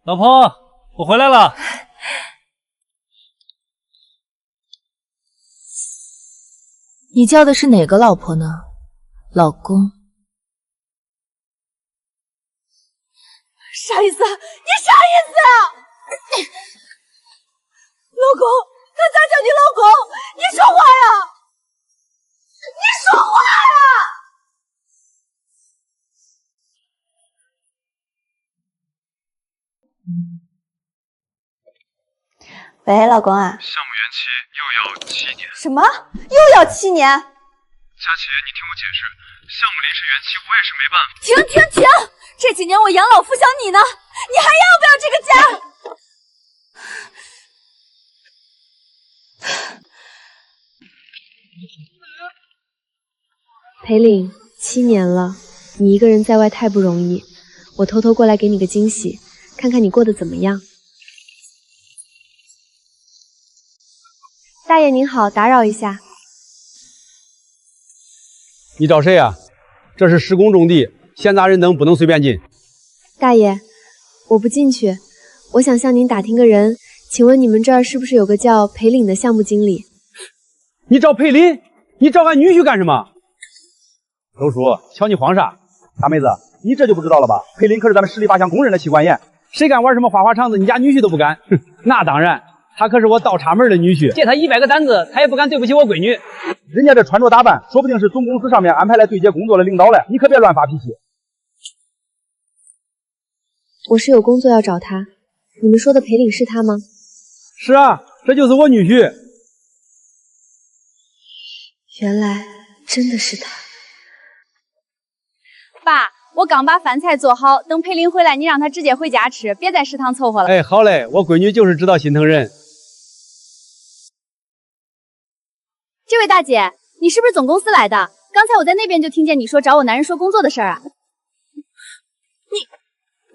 老婆，我回来了。你叫的是哪个老婆呢？老公。啥意思？你啥意思？老公，他咋叫你老公？你说话呀！你说话呀！喂，老公啊。项目延期又要7年。什么？又要7年？佳琪，你听我解释，项目临时延期，我也是没办法。停！这几年我养老扶小你呢，你还要不要这个家？裴岭，7年了，你一个人在外太不容易，我偷偷过来给你个惊喜，看看你过得怎么样。大爷您好，打扰一下。你找谁呀？这是施工种地，闲杂人等不能随便进。大爷，我不进去，我想向您打听个人，请问你们这儿是不是有个叫裴岭的项目经理？你找裴林？你找俺女婿干什么？周叔，瞧你慌啥？大妹子，你这就不知道了吧？裴林可是咱们10里8乡公认的妻管严，谁敢玩什么花花肠子，你家女婿都不敢。哼，那当然，他可是我倒插门的女婿，借他100个胆子，他也不敢对不起我闺女。人家这穿着打扮，说不定是总公司上面安排来对接工作的领导嘞，你可别乱发脾气。我是有工作要找他，你们说的裴岭是他吗？是啊，这就是我女婿。原来真的是他。爸，我刚把饭菜做好，等裴林回来，你让他直接回家吃，别在食堂凑合了。哎，好嘞，我闺女就是知道心疼人。这位大姐，你是不是总公司来的？刚才我在那边就听见你说找我男人说工作的事儿啊。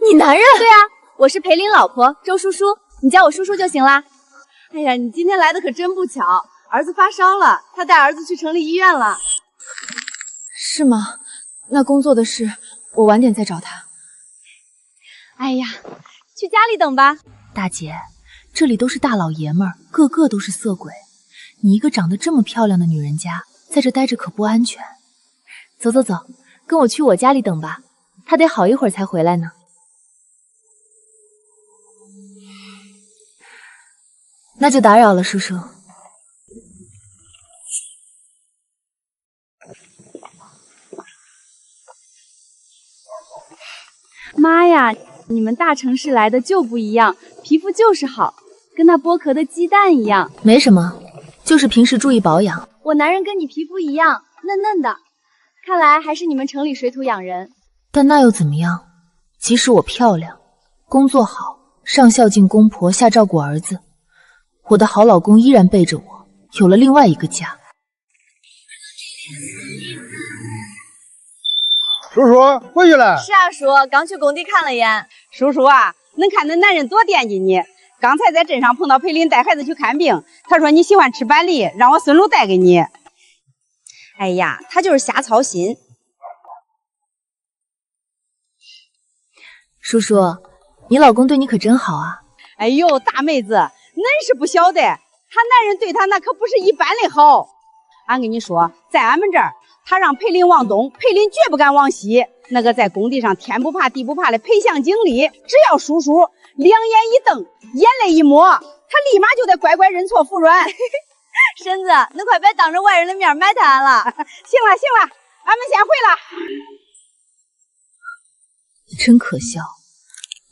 你男人？对啊，我是裴林老婆周叔叔，你叫我叔叔就行啦。哎呀，你今天来的可真不巧，儿子发烧了，他带儿子去城里医院了。是吗？那工作的事我晚点再找他。哎呀，去家里等吧。大姐，这里都是大老爷们儿，个个都是色鬼。你一个长得这么漂亮的女人家，在这待着可不安全。走，跟我去我家里等吧，他得好一会儿才回来呢。那就打扰了，叔叔。妈呀，你们大城市来的就不一样，皮肤就是好，跟那剥壳的鸡蛋一样。没什么，就是平时注意保养。我男人跟你皮肤一样，嫩嫩的，看来还是你们城里水土养人。但那又怎么样？即使我漂亮，工作好，上孝敬公婆，下照顾儿子，我的好老公依然背着我，有了另外一个家。叔叔回去了。是啊，叔，刚去工地看了眼。叔叔啊，能看恁男人多惦记你。刚才在镇上碰到裴林带孩子去看病，他说你喜欢吃板栗，让我孙路带给你。哎呀，他就是瞎操心。叔叔，你老公对你可真好啊。哎呦，大妹子，恁是不晓得，他男人对他那可不是一般的好。俺跟你说，在俺们这儿，他让裴林往东，裴林绝不敢往西。那个在工地上天不怕地不怕的裴项经理，只要叔叔两眼一瞪，眼泪一抹，他立马就得乖乖认错服软。婶子，恁快别当着外人的面埋汰俺了。行了，俺们先回了。真可笑，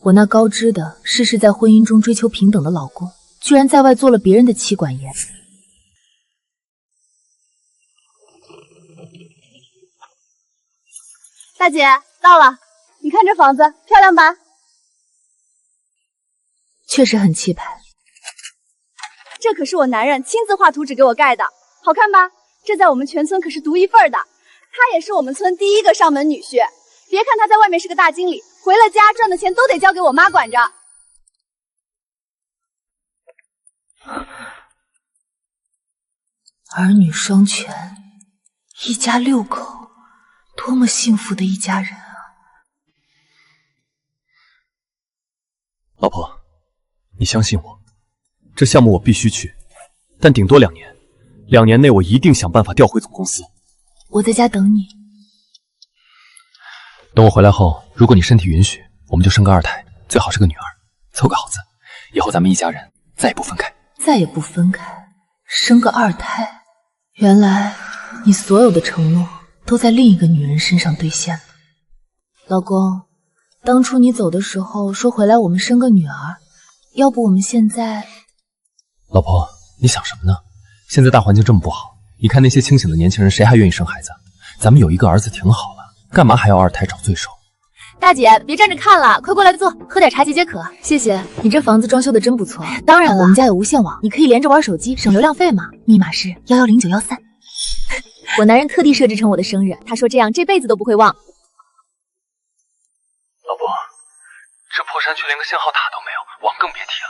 我那高知的、事事在婚姻中追求平等的老公，居然在外做了别人的妻管严。大姐，到了，你看这房子漂亮吧？确实很气派。这可是我男人亲自画图纸给我盖的，好看吧？这在我们全村可是独一份的。他也是我们村第一个上门女婿。别看他在外面是个大经理，回了家赚的钱都得交给我妈管着。儿女双全，一家6口，多么幸福的一家人啊！老婆，你相信我，这项目我必须去，但顶多2年，2年内我一定想办法调回总公司。我在家等你。等我回来后，如果你身体允许，我们就生个2胎，最好是个女儿，凑个好字。以后咱们一家人再也不分开。再也不分开，生个2胎。原来你所有的承诺都在另一个女人身上兑现了。老公，当初你走的时候说回来我们生个女儿，要不我们现在……老婆，你想什么呢？现在大环境这么不好，你看那些清醒的年轻人，谁还愿意生孩子？咱们有一个儿子挺好了，干嘛还要2胎找罪受？大姐，别站着看了，快过来坐，喝点茶解解渴。谢谢，你这房子装修的真不错。当然了，我们家有无线网，你可以连着玩手机，省流量费嘛。密码是110913。我男人特地设置成我的生日，他说这样这辈子都不会忘。老婆，这破山区连个信号塔都没有，网更别提了。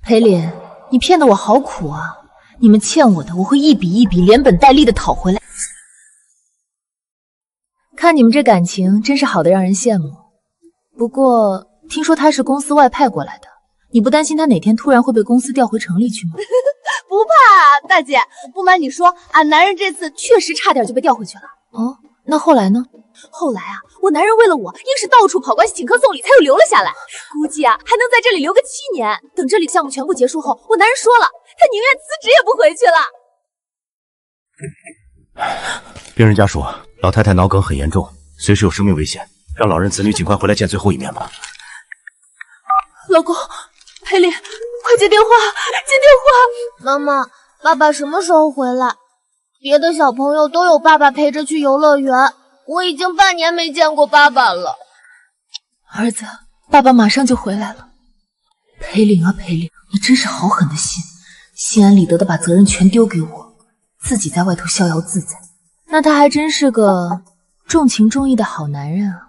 裴林，你骗得我好苦啊！你们欠我的，我会一笔一笔连本带利的讨回来。看你们这感情，真是好的让人羡慕。不过听说他是公司外派过来的，你不担心他哪天突然会被公司调回城里去吗？不怕啊，大姐。不瞒你说，俺男人这次确实差点就被调回去了。哦，那后来呢？后来啊，我男人为了我，硬是到处跑关系请客送礼，才又留了下来。估计啊，还能在这里留个7年。等这里项目全部结束后，我男人说了，他宁愿辞职也不回去了。病人家属，老太太脑梗很严重，随时有生命危险，让老人子女尽快回来见最后一面吧。老公，裴林，快接电话，接电话！妈妈，爸爸什么时候回来？别的小朋友都有爸爸陪着去游乐园，我已经半年没见过爸爸了。儿子，爸爸马上就回来了。裴林啊裴林，你真是好狠的心，心安理得的把责任全丢给我，自己在外头逍遥自在。那他还真是个重情重义的好男人啊。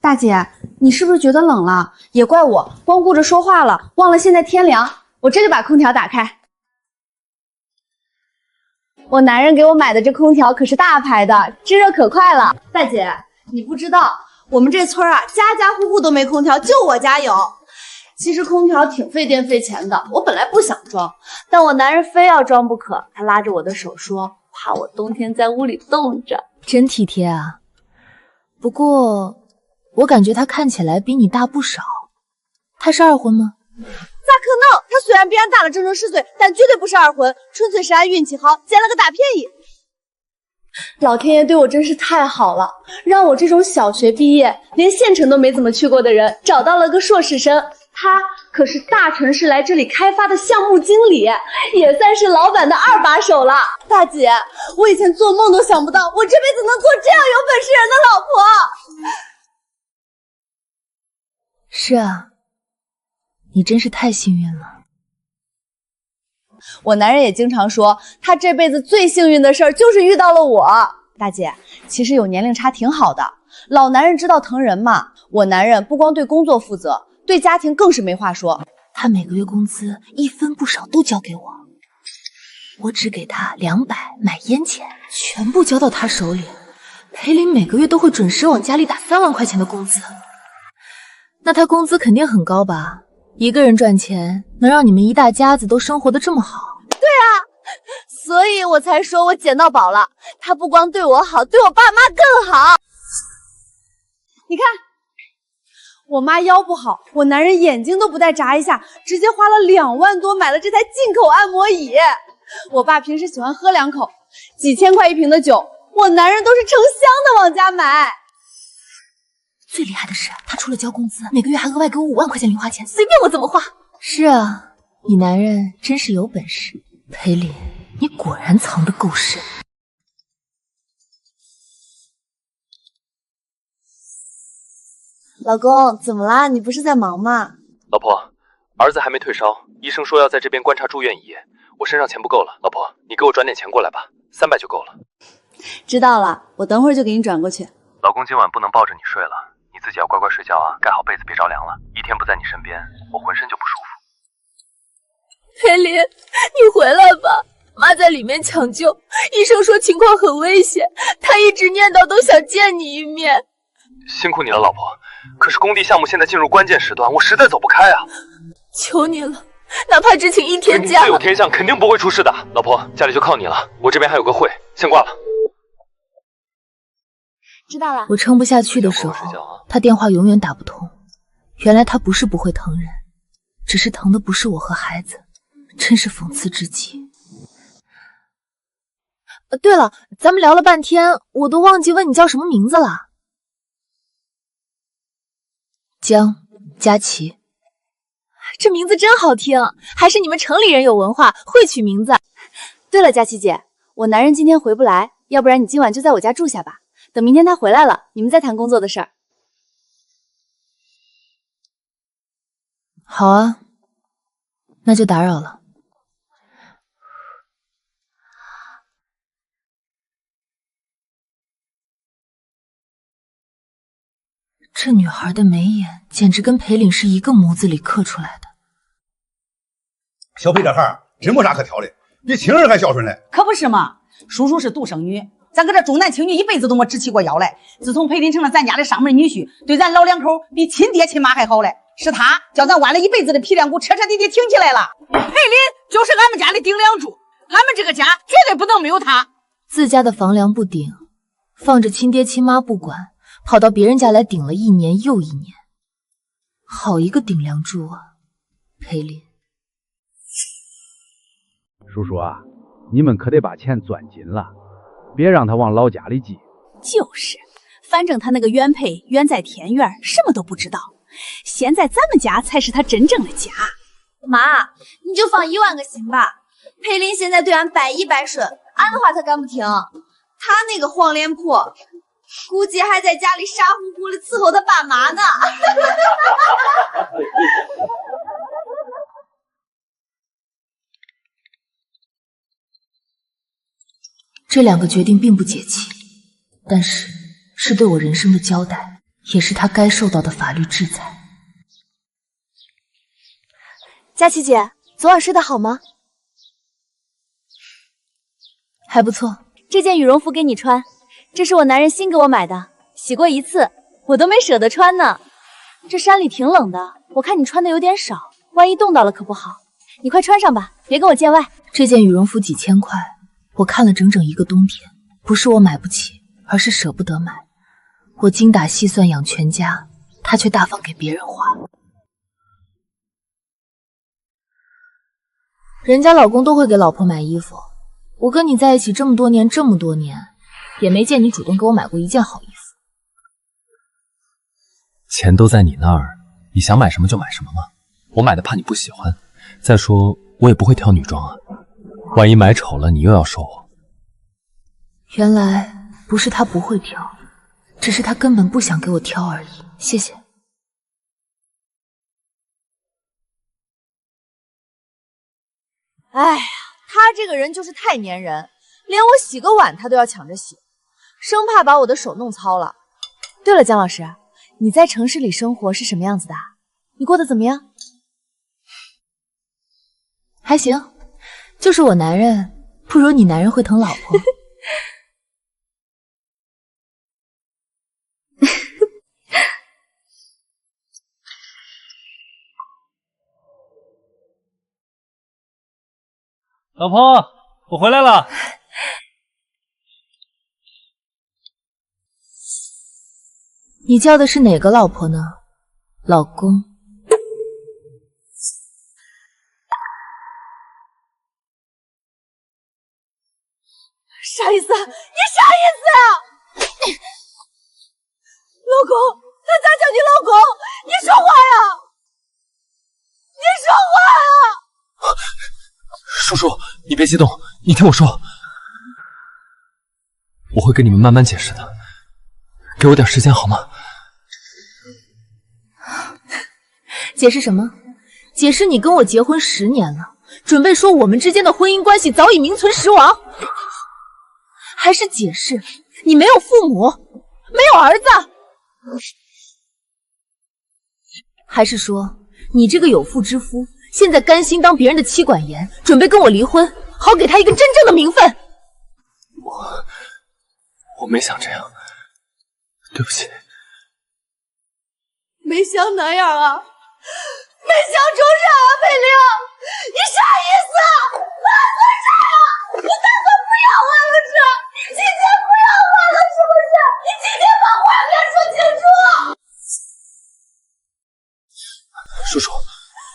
大姐，你是不是觉得冷了？也怪我光顾着说话了，忘了现在天凉。我这就把空调打开。我男人给我买的这空调可是大牌的，制热可快了。大姐，你不知道，我们这村啊，家家户户都没空调，就我家有。其实空调挺费电费钱的，我本来不想装，但我男人非要装不可。他拉着我的手说，怕我冬天在屋里冻着。真体贴啊。不过我感觉他看起来比你大不少。他是2婚吗？咋可能？他虽然比俺大了整整10岁，但绝对不是2婚，纯粹是俺运气好，捡了个大便宜。老天爷对我真是太好了，让我这种小学毕业，连县城都没怎么去过的人，找到了个硕士生。他可是大城市来这里开发的项目经理，也算是老板的2把手了。大姐，我以前做梦都想不到，我这辈子能做这样有本事人的老婆。是啊，你真是太幸运了。我男人也经常说，他这辈子最幸运的事儿就是遇到了我。大姐，其实有年龄差挺好的，老男人知道疼人嘛。我男人不光对工作负责，对家庭更是没话说。他每个月工资1分不少都交给我，我只给他200买烟钱，全部交到他手里。裴林每个月都会准时往家里打3万块钱的工资，那他工资肯定很高吧？一个人赚钱能让你们一大家子都生活得这么好？对啊，所以我才说我捡到宝了。他不光对我好，对我爸妈更好。你看，我妈腰不好，我男人眼睛都不带眨一下，直接花了2万多买了这台进口按摩椅。我爸平时喜欢喝2口，几千块1瓶的酒，我男人都是成箱的往家买。最厉害的是，他除了交工资，每个月还额外给我5万块钱零花钱，随便我怎么花。是啊，你男人真是有本事。裴林，你果然藏得够深。老公，怎么啦？你不是在忙吗？老婆，儿子还没退烧，医生说要在这边观察住院1夜，我身上钱不够了，老婆，你给我转点钱过来吧，300就够了。知道了，我等会儿就给你转过去。老公今晚不能抱着你睡了，你自己要乖乖睡觉啊，盖好被子别着凉了，一天不在你身边，我浑身就不舒服。裴林，你回来吧，妈在里面抢救，医生说情况很危险，她一直念叨都想见你一面。辛苦你了，老婆。可是工地项目现在进入关键时段，我实在走不开啊！求你了，哪怕只请1天假。自有天相，肯定不会出事的。老婆，家里就靠你了，我这边还有个会，先挂了。知道了。我撑不下去的时候，他电话永远打不通。原来他不是不会疼人，只是疼的不是我和孩子，真是讽刺至极。对了，咱们聊了半天，我都忘记问你叫什么名字了。江佳琪，这名字真好听，还是你们城里人有文化，会取名字。对了，佳琪姐，我男人今天回不来，要不然你今晚就在我家住下吧，等明天他回来了，你们再谈工作的事儿。好啊，那就打扰了。这女孩的眉眼简直跟裴岭是一个模子里刻出来的。小裴这孩真没啥可挑的，比亲人还孝顺嘞。可不是嘛，叔叔是独生女，咱搁这重男轻女一辈子都没直起过腰来。自从裴林成了咱家的上门女婿，对咱老两口比亲爹亲妈还好嘞。是他叫咱剜了一辈子的皮梁骨，彻彻底底挺起来了。裴林就是俺们家的顶梁柱，俺们这个家绝对不能没有他。自家的房梁不顶，放着亲爹亲妈不管，跑到别人家来顶了1年又1年，好一个顶梁柱啊！裴林，叔叔啊，你们可得把钱攥紧了，别让他往老家里寄。就是，反正他那个原配远在天远，什么都不知道。现在咱们家才是他真正的家。妈，你就放1万个心吧。裴林现在对俺百依百顺，俺的话他敢不听？他那个黄脸婆，估计还在家里傻乎乎的伺候他爸妈呢。这2个决定并不解气，但是是对我人生的交代，也是他该受到的法律制裁。佳琪姐，昨晚睡得好吗？还不错。这件羽绒服给你穿，这是我男人新给我买的，洗过1次，我都没舍得穿呢。这山里挺冷的，我看你穿的有点少，万一冻到了可不好。你快穿上吧，别跟我见外。这件羽绒服几千块，我看了整整1个冬天，不是我买不起，而是舍不得买。我精打细算养全家，他却大方给别人花。人家老公都会给老婆买衣服，我跟你在一起这么多年，也没见你主动给我买过1件好衣服。钱都在你那儿，你想买什么就买什么吗？我买的怕你不喜欢。再说我也不会挑女装啊，万一买丑了你又要说我。原来不是他不会挑，只是他根本不想给我挑而已。谢谢。哎呀，他这个人就是太粘人，连我洗个碗他都要抢着洗，生怕把我的手弄糙了。对了，姜老师，你在城市里生活是什么样子的？你过得怎么样？还行，就是我男人不如你男人会疼老婆。老婆，我回来了。你叫的是哪个老婆呢？老公。啥意思？你啥意思啊？老公，他咋叫你老公？你说话呀！你说话呀！叔叔，你别激动，你听我说，我会跟你们慢慢解释的，给我点时间好吗？解释什么？解释你跟我结婚10年了，准备说我们之间的婚姻关系早已名存实亡？还是解释你没有父母，没有儿子？还是说你这个有妇之夫现在甘心当别人的妻管严，准备跟我离婚，好给他一个真正的名分。我没想这样，对不起。没想那样啊，没想成啥啊，佩玲，你啥意思啊？打算啥呀？你打算不要我了是？你今天不要我了是不是？你今天把话给说清楚。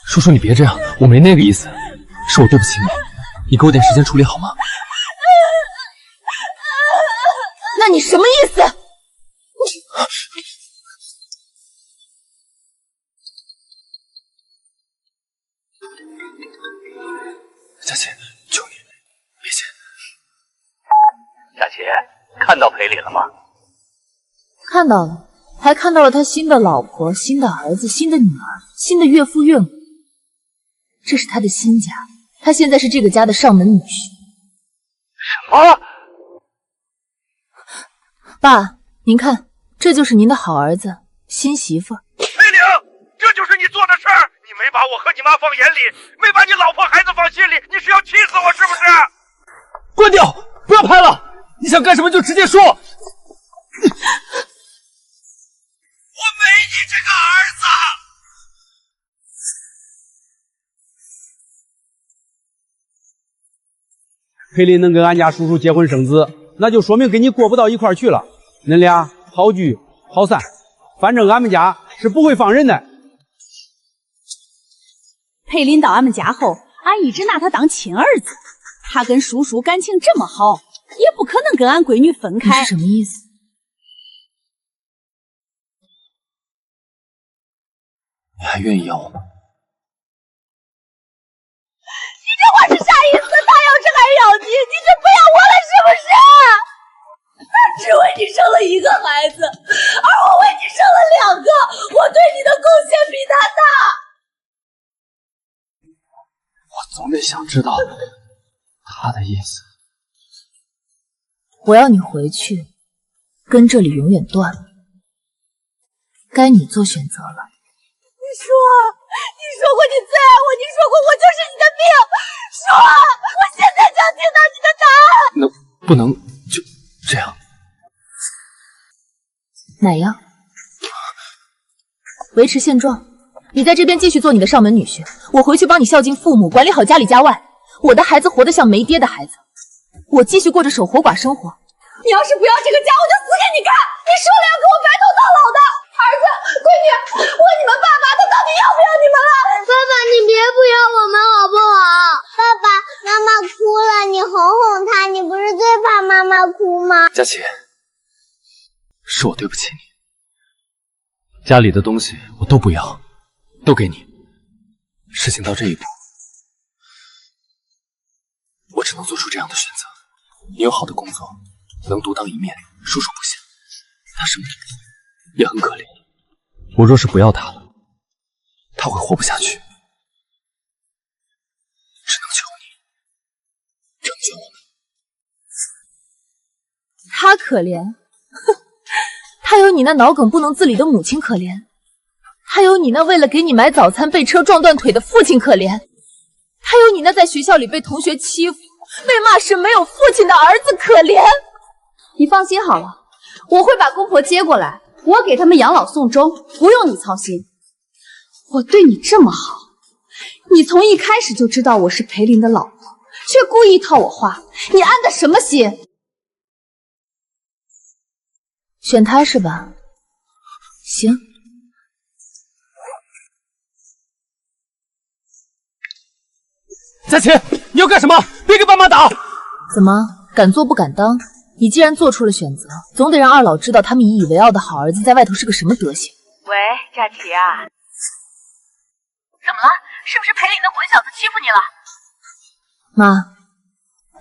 叔叔，你别这样，我没那个意思，是我对不起你，你给我点时间处理好吗？那你什么意思？佳琪，求你别急。佳琪，看到裴礼了吗？看到了，还看到了他新的老婆、新的儿子、新的女儿、新的岳父岳母。这是他的新家，他现在是这个家的上门女婿。什么？爸，您看，这就是您的好儿子、新媳妇。裴玲，这就是你做的事儿！你没把我和你妈放眼里，没把你老婆孩子放心里，你是要气死我是不是？关掉，不要拍了！你想干什么就直接说。我没你这个儿子！裴林能跟俺家叔叔结婚生子，那就说明跟你过不到一块儿去了。恁俩好聚好散，反正俺们家是不会放人的。佩林到俺们家后，俺一直拿他当亲儿子。他跟叔叔感情这么好，也不可能跟俺闺女分开。你是什么意思？你还愿意要我吗？你这话是啥意思？他要是还要你，你就不要我了是不是？他只为你生了一个孩子，而我为你生了2个，我对你的贡献比他大。我总得想知道他的意思。我要你回去，跟这里永远断了。该你做选择了。你说过你最爱我，你说过我就是你的命。说，我现在就要听到你的答案。那不能就这样？哪样？维持现状。你在这边继续做你的上门女婿，我回去帮你孝敬父母，管理好家里家外。我的孩子活得像没爹的孩子，我继续过着守活寡生活。你要是不要这个家，我就死给你看！你说了要给我白头到老的，儿子、闺女，问你们爸爸，他到底要不要你们了？爸爸，你别不要我们好不好？爸爸，妈妈哭了，你哄哄她，你不是最怕妈妈哭吗？佳琪，是我对不起你，家里的东西我都不要，都给你。事情到这一步，我只能做出这样的选择。你有好的工作，能独当一面，叔叔不行，他什么都不会，也很可怜。我若是不要他了，他会活不下去。只能求你拯救我们。他可怜，哼，他有你那脑梗不能自理的母亲可怜，他有你那为了给你买早餐被车撞断腿的父亲可怜，他有你那在学校里被同学欺负、被骂时没有父亲的儿子可怜。你放心好了，我会把公婆接过来，我给他们养老送终，不用你操心。我对你这么好，你从一开始就知道我是裴林的老婆，却故意套我话，你安的什么心？选他是吧？行。佳琪，你要干什么？别给爸妈打！怎么，敢做不敢当？你既然做出了选择，总得让二老知道他们引以为傲的好儿子在外头是个什么德行。喂，佳琪啊，怎么了？是不是裴林的混小子欺负你了？妈，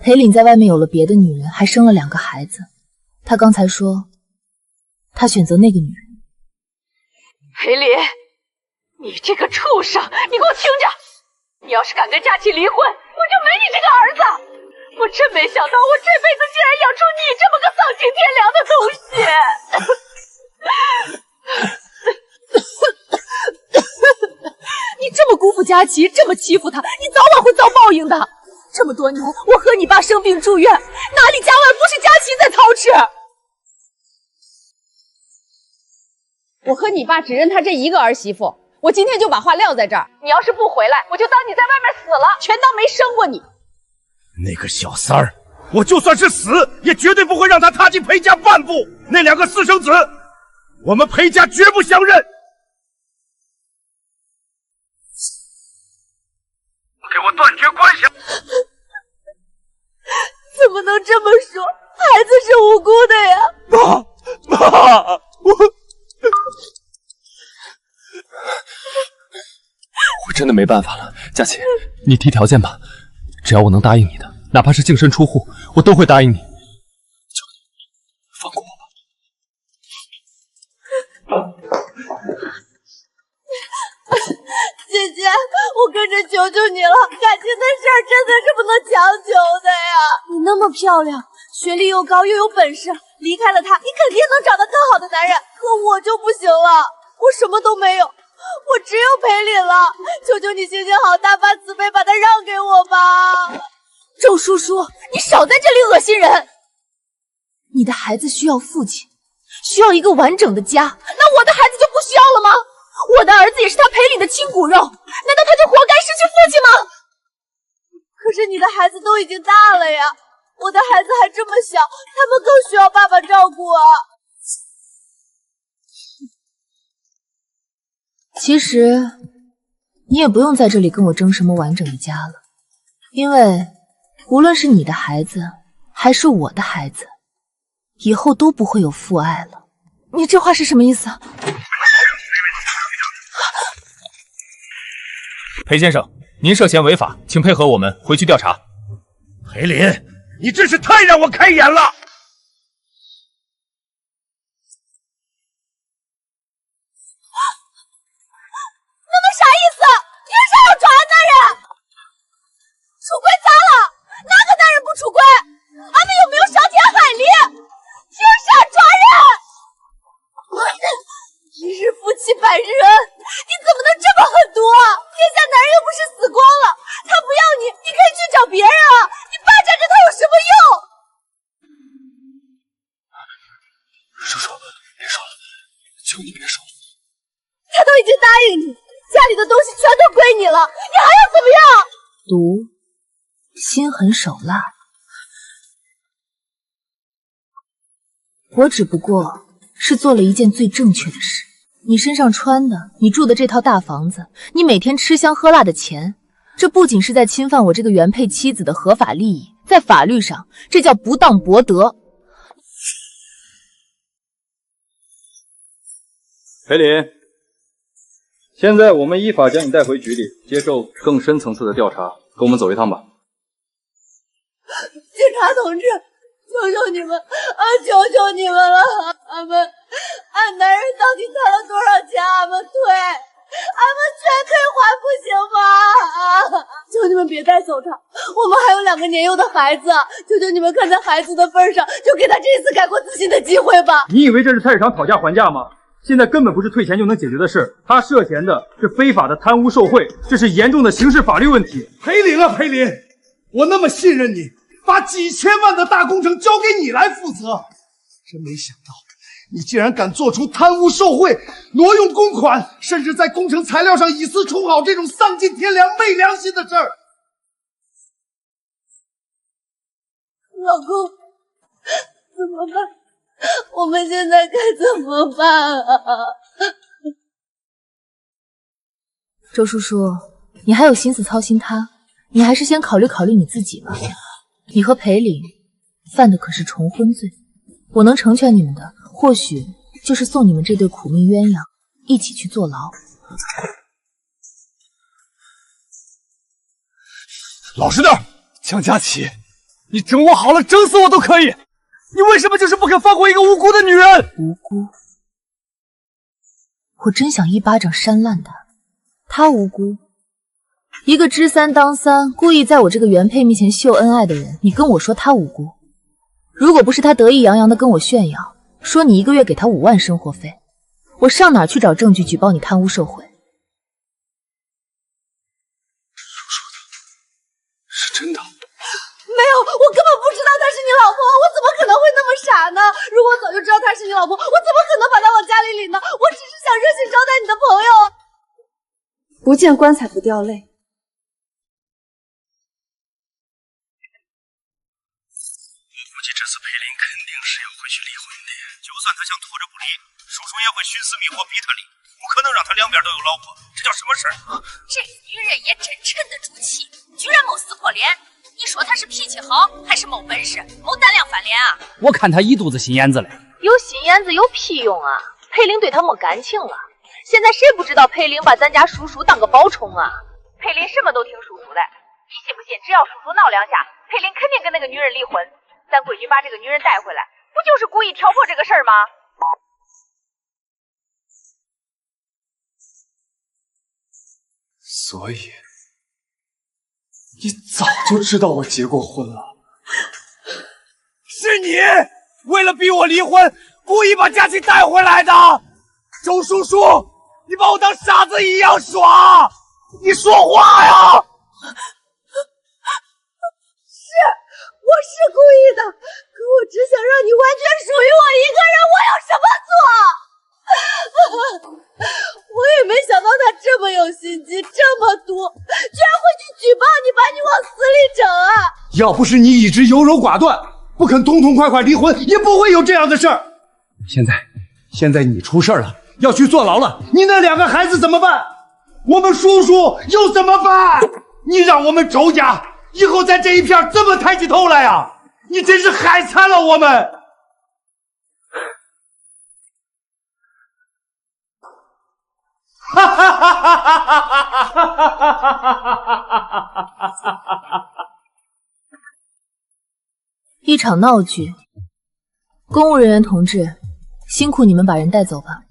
裴凛在外面有了别的女人，还生了2个孩子。他刚才说，他选择那个女人。裴林，你这个畜生，你给我听着！你要是敢跟佳琪离婚，我就没你这个儿子！我真没想到，我这辈子竟然养出你这么个丧尽天良的东西！你这么辜负佳琪，这么欺负她，你早晚会遭报应的。这么多年，我和你爸生病住院，哪里家外不是佳琪在操持？我和你爸只认他这一个儿媳妇，我今天就把话撂在这儿。你要是不回来，我就当你在外面死了，全当没生过你。那个小三儿，我就算是死，也绝对不会让他踏进裴家半步。那2个私生子，我们裴家绝不相认。给我断绝关系！怎么能这么说？孩子是无辜的呀！妈，我真的没办法了，佳琪，你提条件吧，只要我能答应你的，哪怕是净身出户，我都会答应你。求你放过我吧。姐姐，我跟着求求你了，感情的事儿真的是不能强求的呀！你那么漂亮，学历又高又有本事，离开了他，你肯定能找到更好的男人。可我就不行了，我什么都没有，我只有裴凛了。求求你行行好，大发慈悲，把他让给我吧！周叔叔，你少在这里恶心人！你的孩子需要父亲，需要一个完整的家，那我的孩子就不需要了吗？我的儿子也是他裴凛的亲骨肉，难道他就活该失去父亲吗？可是你的孩子都已经大了呀，我的孩子还这么小，他们更需要爸爸照顾啊。其实，你也不用在这里跟我争什么完整的家了，因为无论是你的孩子，还是我的孩子，以后都不会有父爱了。你这话是什么意思？裴先生，您涉嫌违法，请配合我们回去调查。裴凛，你真是太让我开眼了！那么啥意思？凭啥要抓俺男人？出轨咋了？哪个男人不出轨？俺们又没有伤天害理，凭啥抓人？一日夫妻百日恩，你怎么能这么狠毒啊？天下男人又不是死光了，他不要你，你可以去找别人啊！你霸占着他有什么用？叔叔，别说了，求你别说了。他都已经答应你，家里的东西全都归你了，你还要怎么样？毒，心狠手辣。我只不过是做了一件最正确的事。你身上穿的，你住的这套大房子，你每天吃香喝辣的钱，这不仅是在侵犯我这个原配妻子的合法利益，在法律上这叫不当博得。裴凛，现在我们依法将你带回局里，接受更深层次的调查。跟我们走一趟吧。警察同志，求求你们求求你们了！俺男人到底贪了多少钱？俺们退，俺们全退还不行吗？求你们别带走他，我们还有2个年幼的孩子，求求你们看在孩子的份上，就给他这一次改过自新的机会吧。你以为这是菜市场讨价还价吗？现在根本不是退钱就能解决的事，他涉嫌的是非法的贪污受贿，这是严重的刑事法律问题。裴凛啊，裴凛，我那么信任你，把几千万的大工程交给你来负责，真没想到你竟然敢做出贪污受贿、挪用公款，甚至在工程材料上以次充好这种丧尽天良、昧良心的事儿。老公，怎么办？我们现在该怎么办啊？周叔叔，你还有心思操心他？你还是先考虑考虑你自己吧。你和裴凛犯的可是重婚罪，我能成全你们的，或许就是送你们这对苦命鸳鸯一起去坐牢。老实点，江佳琪，你整我好了，整死我都可以。你为什么就是不肯放过一个无辜的女人？无辜？我真想一巴掌扇烂他。他无辜？一个知三当三，故意在我这个原配面前秀恩爱的人，你跟我说他无辜？如果不是他得意洋洋的跟我炫耀，说你1个月给他5万生活费，我上哪儿去找证据举报你贪污受贿？叔叔的是真的。么可能把他往家里领呢？我只是想热情招待你的朋友。不见棺材不掉泪。估计这次裴林肯定是要回去离婚的，就算他想拖着不离，叔叔也会寻死觅活逼他离，不可能让他两边都有老婆，这叫什么事儿？这女人也真沉得住气，居然谋撕破脸。你说她是脾气好，还是谋本事、谋胆量翻脸啊？我看他一肚子心眼子嘞。有心眼子有屁用啊！裴玲对他没感情了，现在谁不知道裴玲把咱家叔叔当个宝宠啊？裴林什么都听叔叔的，你信不信？只要叔叔闹两下，裴林肯定跟那个女人离婚。咱闺女把这个女人带回来，不就是故意挑拨这个事儿吗？所以，你早就知道我结过婚了。是你为了逼我离婚，故意把佳琪带回来的。周叔叔，你把我当傻子一样耍，你说话呀！我是故意的，可我只想让你完全属于我一个人，我有什么错？我也没想到他这么有心机，这么毒，居然会去举报你，把你往死里整啊！要不是你一直优柔寡断，不肯痛痛快快离婚，也不会有这样的事儿。现在你出事了，要去坐牢了，你那两个孩子怎么办？我们叔叔又怎么办？你让我们周家以后在这一片怎么抬起头来呀？你真是害惨了我们！哈哈哈哈哈哈！一场闹剧，公务人员同志，辛苦你们把人带走吧。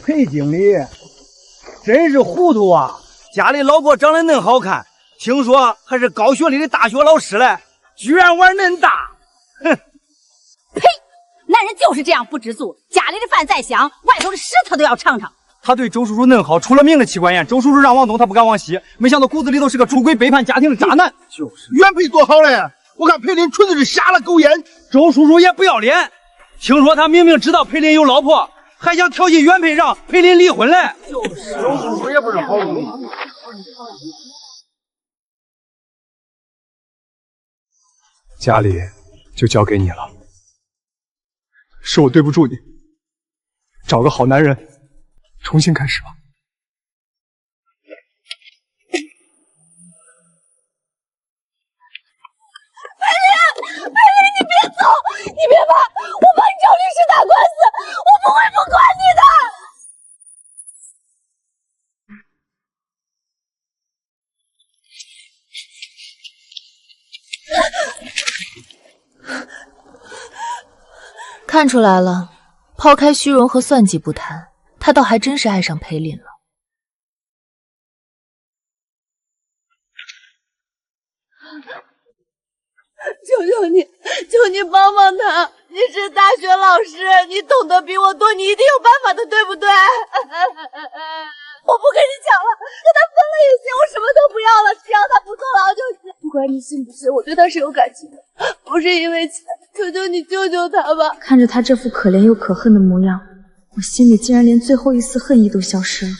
裴经理真是糊涂啊！家里老婆长得恁好看，听说还是高学历的大学老师嘞，居然玩恁大，哼！呸！男人就是这样不知足，家里的饭再香，外头的屎他都要尝尝。他对周叔叔恁好，出了名的妻管严。周叔叔让往东，他不敢往西，没想到骨子里头是个出轨背叛家庭的渣男。就是原配多好嘞，我看裴林纯粹是瞎了狗眼。周叔叔也不要脸，听说他明明知道裴林有老婆，还想调戏原配，让裴林离婚嘞。就是周叔叔也不是好人。家里就交给你了，是我对不住你，找个好男人，重新开始吧。裴林，你别走，你别怕，我帮你找律师打官司，我不会不管你的。看出来了，抛开虚荣和算计不谈，他倒还真是爱上裴林了。求求你，求你帮帮他！你是大学老师，你懂得比我多，你一定有办法的，对不对？我不跟你讲了，跟他分了也行，我什么都不要了，只要他不坐牢就行。不管你信不信，我对他是有感情的，不是因为钱。求求你救救他吧！看着他这副可怜又可恨的模样，我心里竟然连最后一丝恨意都消失了。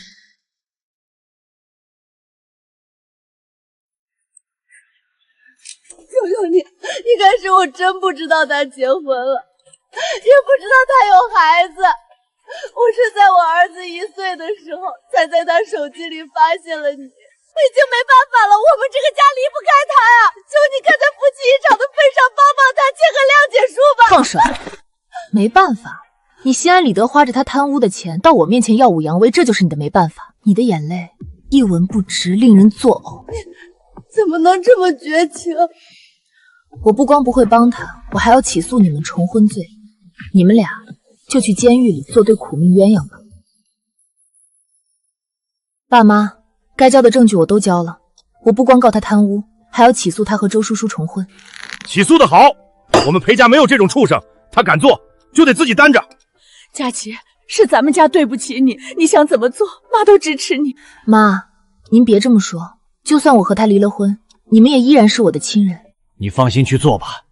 求求你，一开始我真不知道他结婚了，也不知道他有孩子。我是在我儿子1岁的时候，才在他手机里发现了你。我已经没办法了，我们这个家离不开他呀！求你看在夫妻一场的份上，帮帮他，签个谅解书吧。放手！没办法，你心安理得花着他贪污的钱，到我面前耀武扬威，这就是你的没办法。你的眼泪一文不值，令人作呕。怎么能这么绝情？我不光不会帮他，我还要起诉你们重婚罪。你们俩就去监狱里做对苦命鸳鸯吧。爸妈，该交的证据我都交了，我不光告他贪污，还要起诉他和周叔叔重婚。起诉的好，我们裴家没有这种畜生，他敢做就得自己担着。佳琪，是咱们家对不起你，你想怎么做，妈都支持你。妈，您别这么说，就算我和他离了婚，你们也依然是我的亲人。你放心去做吧，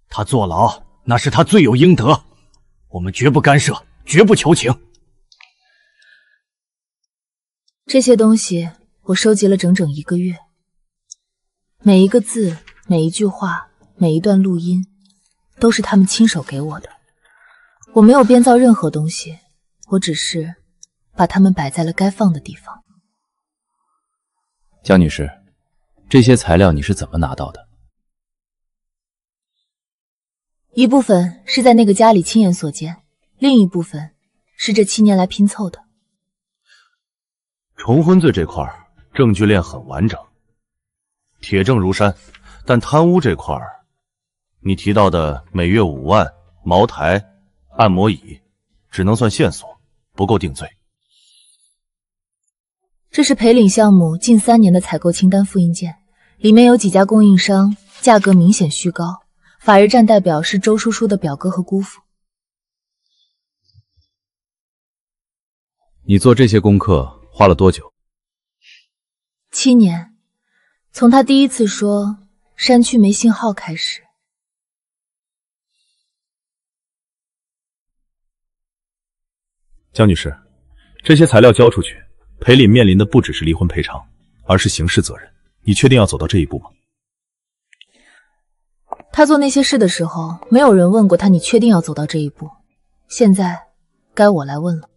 他坐牢那是他罪有应得，我们绝不干涉，绝不求情。这些东西我收集了整整1个月，每一个字，每一句话，每一段录音，都是他们亲手给我的。我没有编造任何东西，我只是把它们摆在了该放的地方。江女士，这些材料你是怎么拿到的？一部分是在那个家里亲眼所见，另一部分是这7年来拼凑的。重婚罪这块证据链很完整，铁证如山，但贪污这块你提到的每月5万、茅台、按摩椅，只能算线索，不够定罪。这是培领项目近3年的采购清单复印件，里面有几家供应商，价格明显虚高，法日站代表是周叔叔的表哥和姑父。你做这些功课花了多久？7年，从他第一次说山区没信号开始。江女士，这些材料交出去，裴凛面临的不只是离婚赔偿，而是刑事责任。你确定要走到这一步吗？他做那些事的时候，没有人问过他你确定要走到这一步。现在该我来问了。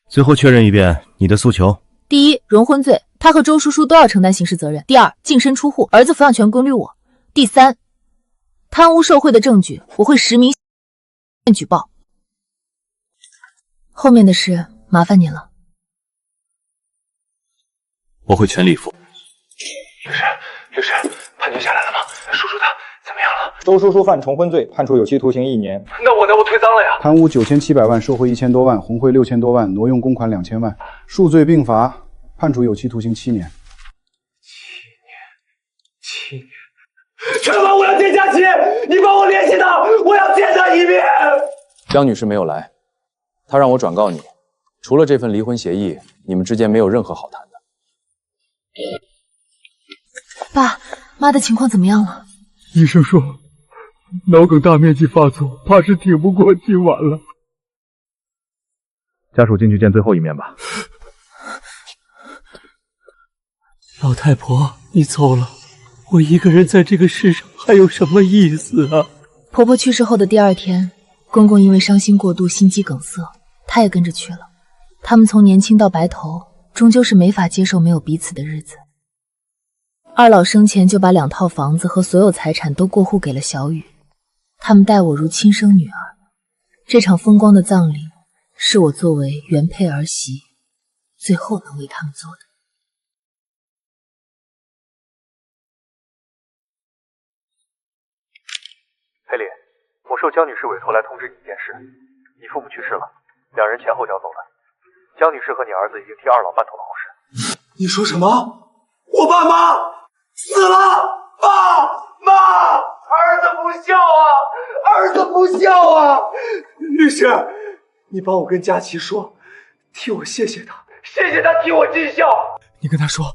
最后确认一遍你的诉求。第一，荣婚罪，他和周叔叔都要承担刑事责任。第二，净身出户，儿子抚养权归于我。第三，贪污受贿的证据我会实名举报。后面的事麻烦您了。我会全力以赴。律师，判决下来了吗？叔叔他怎么样了？周叔叔犯重婚罪，判处有期徒刑1年。那我推赃了呀！贪污9700万，受贿1000多万，红贿6000多万，挪用公款2000万，数罪并罚，判处有期徒刑7年。7年！全王，我要见佳琪，你帮我联系他，我要见他一面。江女士没有来，她让我转告你，除了这份离婚协议，你们之间没有任何好谈的。爸妈的情况怎么样了？医生说脑梗大面积发作，怕是挺不过今晚了。家属进去见最后一面吧。老太婆，你走了，我一个人在这个世上还有什么意思啊？婆婆去世后的第2天，公公因为伤心过度，心肌梗塞，他也跟着去了。他们从年轻到白头，终究是没法接受没有彼此的日子。二老生前就把2套房子和所有财产都过户给了小雨，他们待我如亲生女儿。这场风光的葬礼，是我作为原配儿媳，最后能为他们做的。裴凛，我受江女士委托来通知你一件事，你父母去世了，2人前后脚走了，江女士和你儿子已经替二老办妥了后事。你说什么？我爸妈死了！爸妈，儿子不孝啊！儿子不孝啊！律师，你帮我跟佳琪说，替我谢谢他，谢谢他替我尽孝。你跟他说，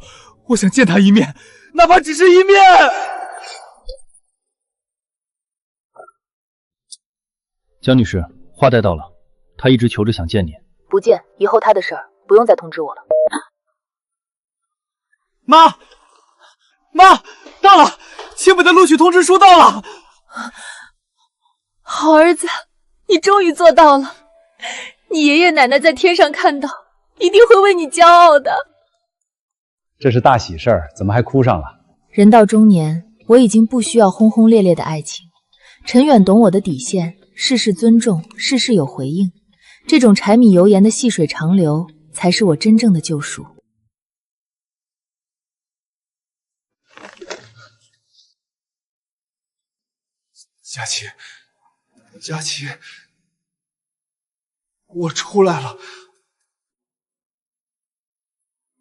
我想见他一面，哪怕只是一面。江女士，话带到了，他一直求着想见你。不见，以后他的事儿不用再通知我了。妈，到了，清北的录取通知书到了。好儿子，你终于做到了，你爷爷奶奶在天上看到，一定会为你骄傲的。这是大喜事儿，怎么还哭上了？人到中年，我已经不需要轰轰烈烈的爱情。陈远懂我的底线，事事尊重，事事有回应。这种柴米油盐的细水长流，才是我真正的救赎。佳琪，佳琪，我出来了。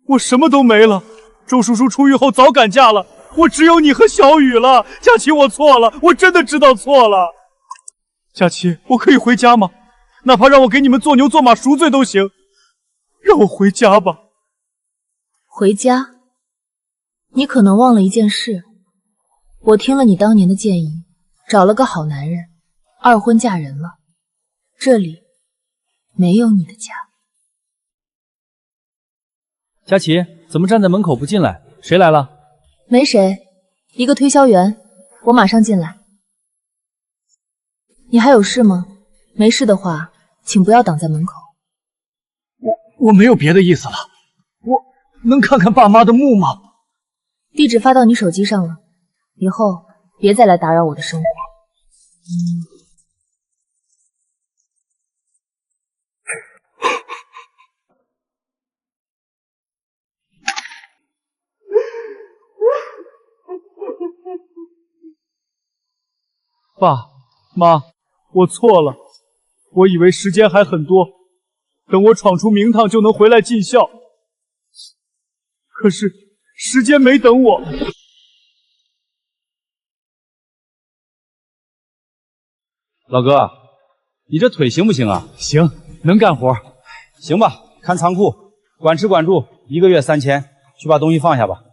我什么都没了，周叔叔出狱后早赶嫁了，我只有你和小雨了。佳琪，我错了，我真的知道错了。佳琪，我可以回家吗？哪怕让我给你们做牛做马赎罪都行，让我回家吧。回家？你可能忘了一件事，我听了你当年的建议，找了个好男人，二婚嫁人了，这里没有你的家。佳琪，怎么站在门口不进来？谁来了？没谁，一个推销员，我马上进来。你还有事吗？没事的话，请不要挡在门口。我没有别的意思了，我能看看爸妈的墓吗？地址发到你手机上了，以后别再来打扰我的生活。爸妈，我错了，我以为时间还很多，等我闯出名堂就能回来尽孝。可是时间没等我。老哥，你这腿行不行啊？行，能干活。行吧，看仓库，管吃管住，1个月3000，去把东西放下吧。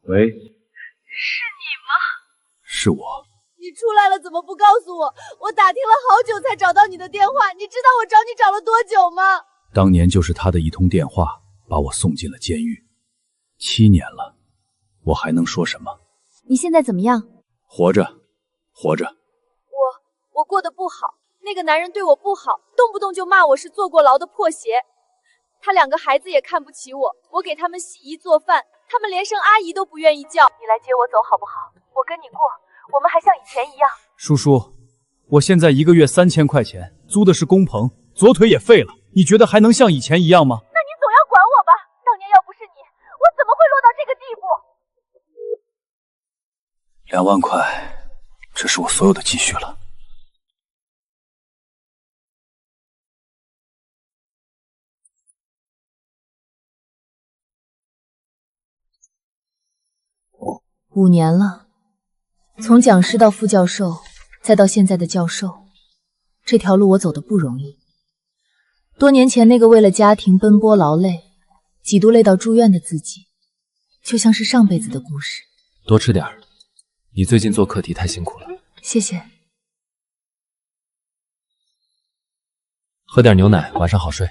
喂，是你吗？是我。你出来了怎么不告诉我？我打听了好久才找到你的电话，你知道我找你找了多久吗？当年就是他的一通电话把我送进了监狱，7年了，我还能说什么？你现在怎么样？活着，活着。我过得不好，那个男人对我不好，动不动就骂我是坐过牢的破鞋。他2个孩子也看不起我，我给他们洗衣做饭，他们连声阿姨都不愿意叫。你来接我走好不好？我跟你过，我们还像以前一样。叔叔，我现在1个月3000块钱，租的是工棚，左腿也废了，你觉得还能像以前一样吗？那你总要管我吧？当年要不是你，我怎么会落到这个地步？2万块，这是我所有的积蓄了。5年了，从讲师到副教授，再到现在的教授，这条路我走得不容易。多年前那个为了家庭奔波劳累，几度累到住院的自己，就像是上辈子的故事。多吃点儿，你最近做课题太辛苦了。谢谢。喝点牛奶，晚上好睡。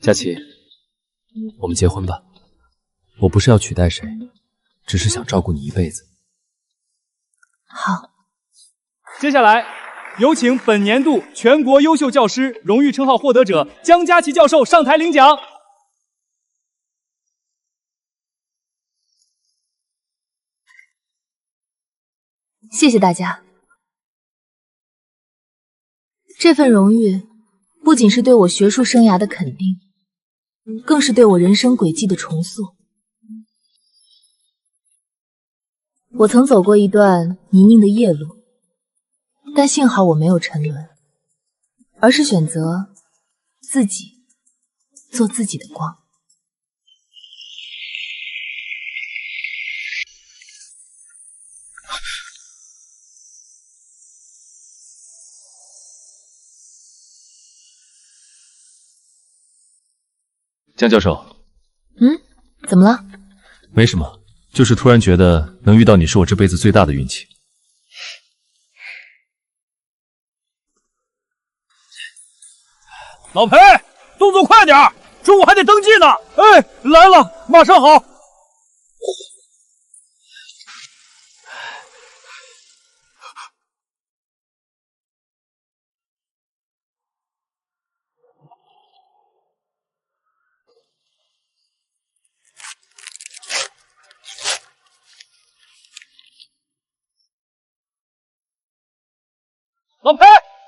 佳琪，我们结婚吧。我不是要取代谁，只是想照顾你一辈子。好。接下来有请本年度全国优秀教师荣誉称号获得者江佳琪教授上台领奖。谢谢大家。这份荣誉不仅是对我学术生涯的肯定，更是对我人生轨迹的重塑。我曾走过一段泥泞的夜路，但幸好我没有沉沦，而是选择自己做自己的光。江教授，怎么了？没什么，就是突然觉得能遇到你是我这辈子最大的运气。老裴，动作快点，中午还得登记呢。哎，来了，马上好。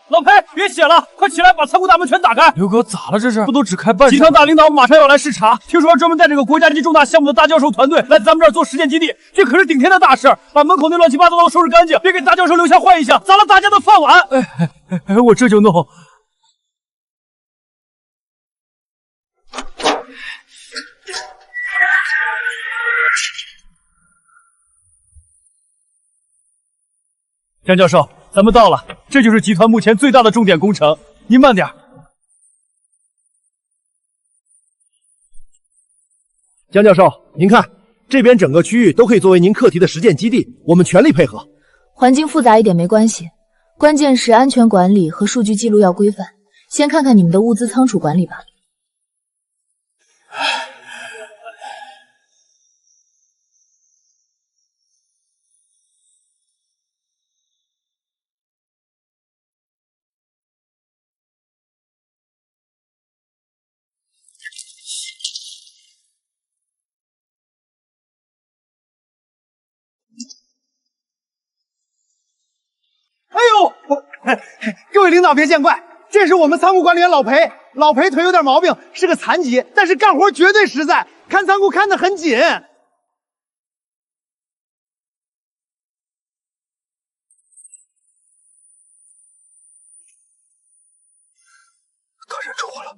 老裴，别写了，快起来，把仓库大门全打开。刘哥，咋了？这是不都只开半？集团大领导马上要来视察，听说要专门带着个国家级重大项目的大教授团队来咱们这儿做实践基地，这可是顶天的大事，把门口那乱七八糟的收拾干净，别给大教授留下坏印象，砸了大家的饭碗。我这就弄。江教授，咱们到了，这就是集团目前最大的重点工程，您慢点。江教授，您看，这边整个区域都可以作为您课题的实践基地，我们全力配合。环境复杂一点没关系，关键是安全管理和数据记录要规范。先看看你们的物资仓储管理吧。哎呦，各位领导别见怪，这是我们仓库管理员老裴。老裴腿有点毛病，是个残疾，但是干活绝对实在，看仓库看得很紧。大认出我了，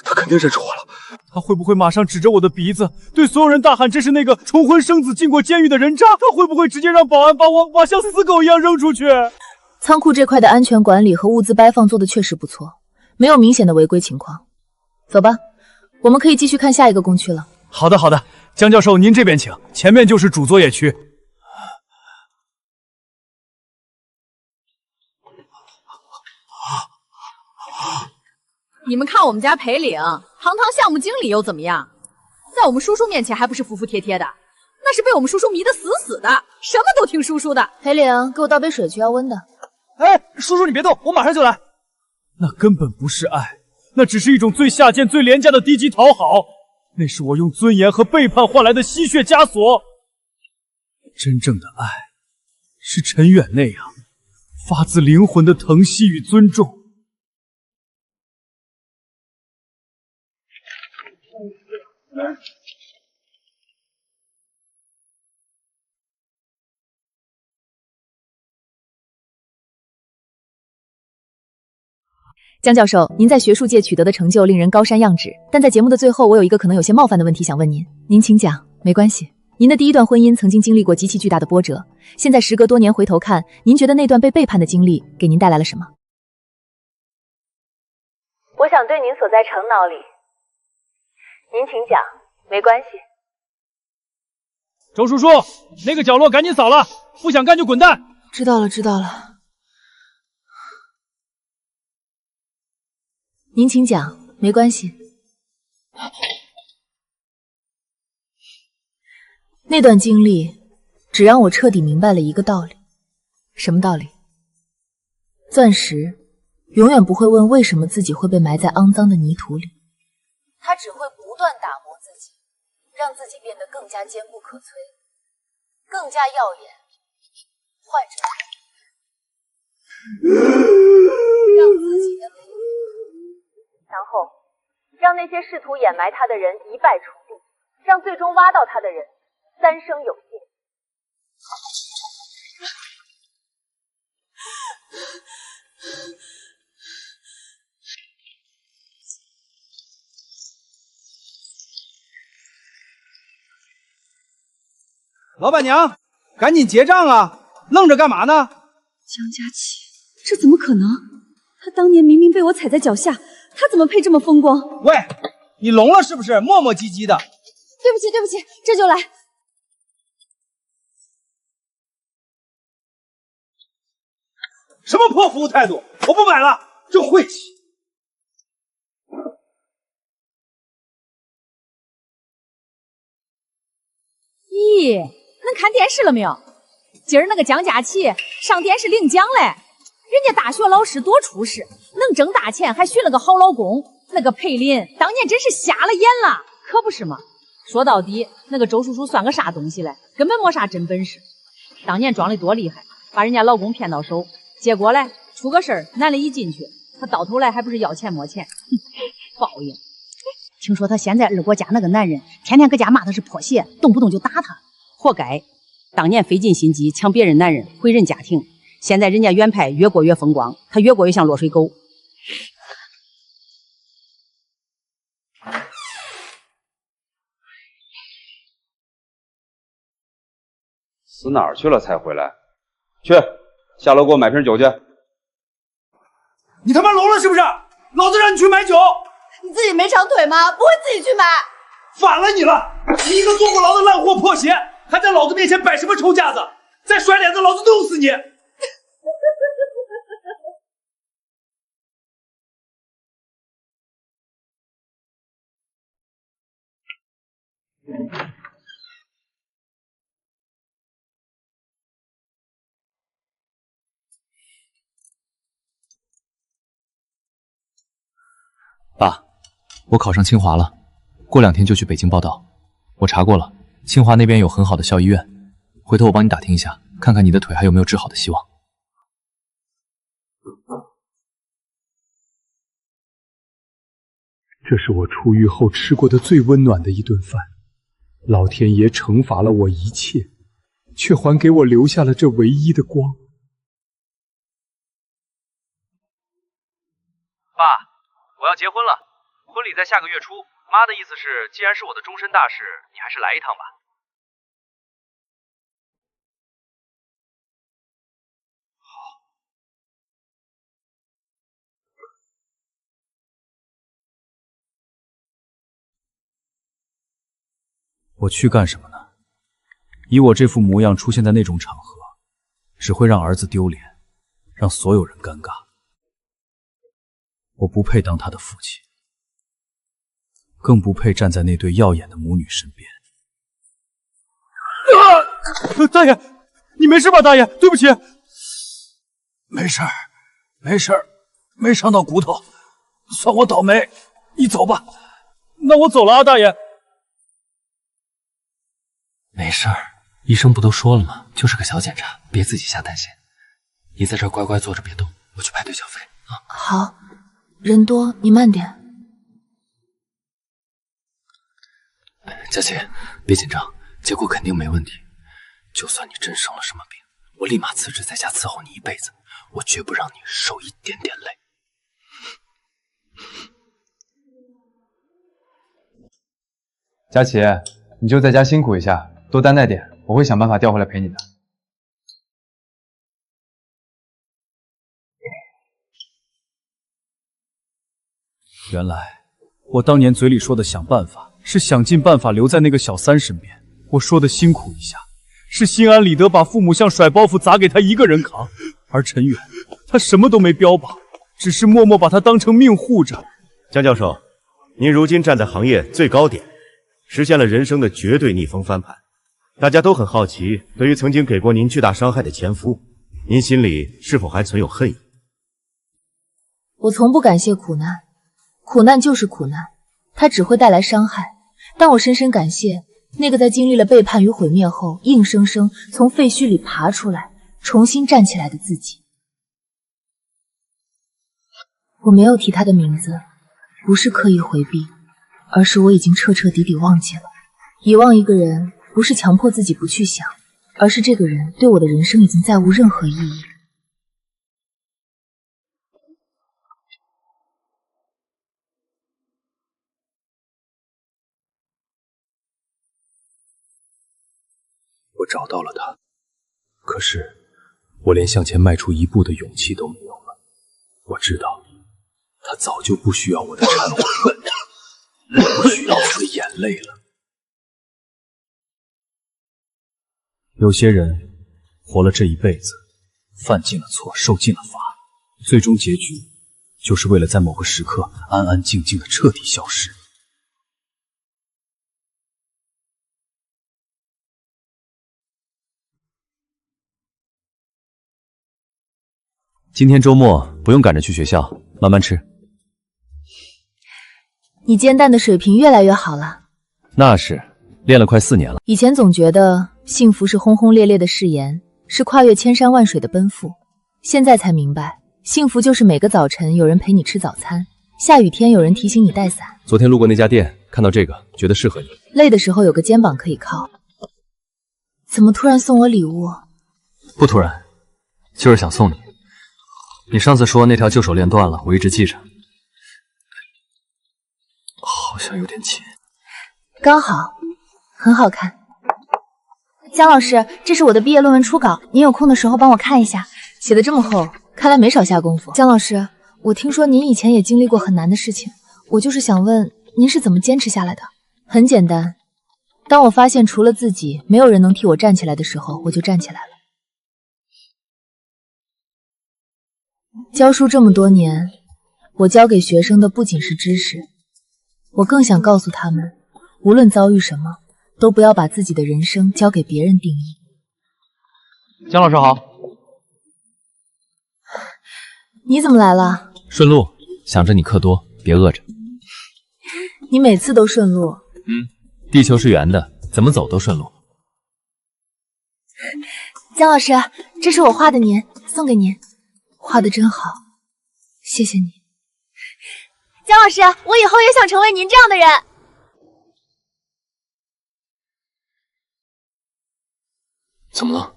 他肯定认出我了。他会不会马上指着我的鼻子，对所有人大喊这是那个重婚生子进过监狱的人渣？他会不会直接让保安把我像死狗一样扔出去？仓库这块的安全管理和物资摆放做的确实不错，没有明显的违规情况。走吧，我们可以继续看下一个工区了。好的，好的，江教授您这边请，前面就是主作业区。你们看我们家裴岭，堂堂项目经理又怎么样？在我们叔叔面前还不是服服帖帖的？那是被我们叔叔迷得死死的，什么都听叔叔的。裴岭，给我倒杯水去，要温的。哎，叔叔你别动，我马上就来。那根本不是爱，那只是一种最下贱、最廉价的低级讨好。那是我用尊严和背叛换来的吸血枷锁。真正的爱，是陈远那样，发自灵魂的疼惜与尊重。江教授，您在学术界取得的成就令人高山仰止，但在节目的最后，我有一个可能有些冒犯的问题想问您，您请讲。没关系，您的第一段婚姻曾经经历过极其巨大的波折，现在时隔多年回头看，您觉得那段被背叛的经历给您带来了什么？我想对您所在城脑里，您请讲，没关系。周叔叔，那个角落赶紧扫了，不想干就滚蛋。知道了，知道了。您请讲，没关系。那段经历只让我彻底明白了一个道理。什么道理？钻石永远不会问为什么自己会被埋在肮脏的泥土里，它只会不断打磨自己，让自己变得更加坚不可摧，更加耀眼。换着让自己的然后让那些试图掩埋他的人一败涂地，让最终挖到他的人三生有幸。老板娘，赶紧结账啊！愣着干嘛呢？江佳琪，这怎么可能？他当年明明被我踩在脚下，他怎么配这么风光？喂，你聋了是不是？磨磨唧唧的。对不起，对不起，这就来。什么破服务态度！我不买了，真晦气。咦，恁看电视了没有？今儿那个江佳琪上电视领奖嘞，人家大学老师多出息，能挣大钱，还寻了个好老公。那个裴林当年真是瞎了眼了，可不是吗？说到底，那个周叔叔算个啥东西嘞？根本没啥真本事。当年装的多厉害，把人家老公骗到手，结果嘞出个事儿，男的一进去，他到头来还不是要钱没钱，报应。听说他现在二哥家那个男人天天搁家骂他是破鞋，动不动就打他，活该。当年费尽心机抢别人男人，毁人家庭，现在人家原派越过越风光，他越过越像落水狗。死哪儿去了才回来？去，下楼给我买瓶酒去。你他妈聋了是不是？老子让你去买酒，你自己没长腿吗？不会自己去买？反了你了！你一个坐过牢的烂货破鞋，还在老子面前摆什么臭架子？再甩脸子，老子弄死你！爸，我考上清华了，过2天就去北京报到。我查过了，清华那边有很好的校医院，回头我帮你打听一下，看看你的腿还有没有治好的希望。这是我出狱后吃过的最温暖的一顿饭，老天爷惩罚了我一切，却还给我留下了这唯一的光。爸，我要结婚了，婚礼在下个月初。妈的意思是，既然是我的终身大事，你还是来一趟吧。我去干什么呢？以我这副模样出现在那种场合，只会让儿子丢脸，让所有人尴尬。我不配当他的父亲，更不配站在那对耀眼的母女身边。大爷，你没事吧？大爷，对不起。没事儿，没事儿，没伤到骨头，算我倒霉。你走吧。那我走了啊，大爷。没事儿，医生不都说了吗？就是个小检查，别自己瞎担心。你在这儿乖乖坐着别动，我去排队缴费啊。好，人多你慢点。佳琪，别紧张，结果肯定没问题。就算你真生了什么病，我立马辞职在家伺候你一辈子，我绝不让你受一点点累。佳琪，你就在家辛苦一下，多担待点，我会想办法调回来陪你的。原来我当年嘴里说的想办法，是想尽办法留在那个小三身边。我说的辛苦一下，是心安理得把父母像甩包袱砸给他一个人扛。而陈远，他什么都没标榜，只是默默把他当成命护着。江教授，您如今站在行业最高点，实现了人生的绝对逆风翻盘。大家都很好奇，对于曾经给过您巨大伤害的前夫，您心里是否还存有恨意？我从不感谢苦难，苦难就是苦难，它只会带来伤害。但我深深感谢那个在经历了背叛与毁灭后，硬生生从废墟里爬出来，重新站起来的自己。我没有提他的名字，不是刻意回避，而是我已经彻彻底底忘记了。遗忘一个人，不是强迫自己不去想，而是这个人对我的人生已经再无任何意义。我找到了他，可是我连向前迈出一步的勇气都没有了。我知道，他早就不需要我的忏悔，不需要我的眼泪了。有些人活了这一辈子，犯尽了错，受尽了罚，最终结局就是为了在某个时刻安安静静的彻底消失。今天周末不用赶着去学校，慢慢吃。你煎蛋的水平越来越好了。那是，练了快4年了。以前总觉得幸福是轰轰烈烈的誓言，是跨越千山万水的奔赴，现在才明白，幸福就是每个早晨有人陪你吃早餐，下雨天有人提醒你带伞。昨天路过那家店，看到这个，觉得适合你。累的时候有个肩膀可以靠。怎么突然送我礼物？不突然，就是想送你。你上次说那条旧手链断了，我一直记着，好像有点紧。刚好，很好看。姜老师，这是我的毕业论文初稿，您有空的时候帮我看一下。写的这么厚，看来没少下功夫。姜老师，我听说您以前也经历过很难的事情，我就是想问您是怎么坚持下来的？很简单，当我发现除了自己没有人能替我站起来的时候，我就站起来了。教书这么多年，我教给学生的不仅是知识，我更想告诉他们，无论遭遇什么，都不要把自己的人生交给别人定义。姜老师好。你怎么来了？顺路，想着你课多，别饿着。你每次都顺路。地球是圆的，怎么走都顺路。姜老师，这是我画的您，送给您，画的真好，谢谢你。姜老师，我以后也想成为您这样的人。怎么了？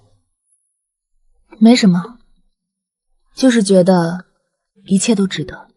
没什么，就是觉得一切都值得。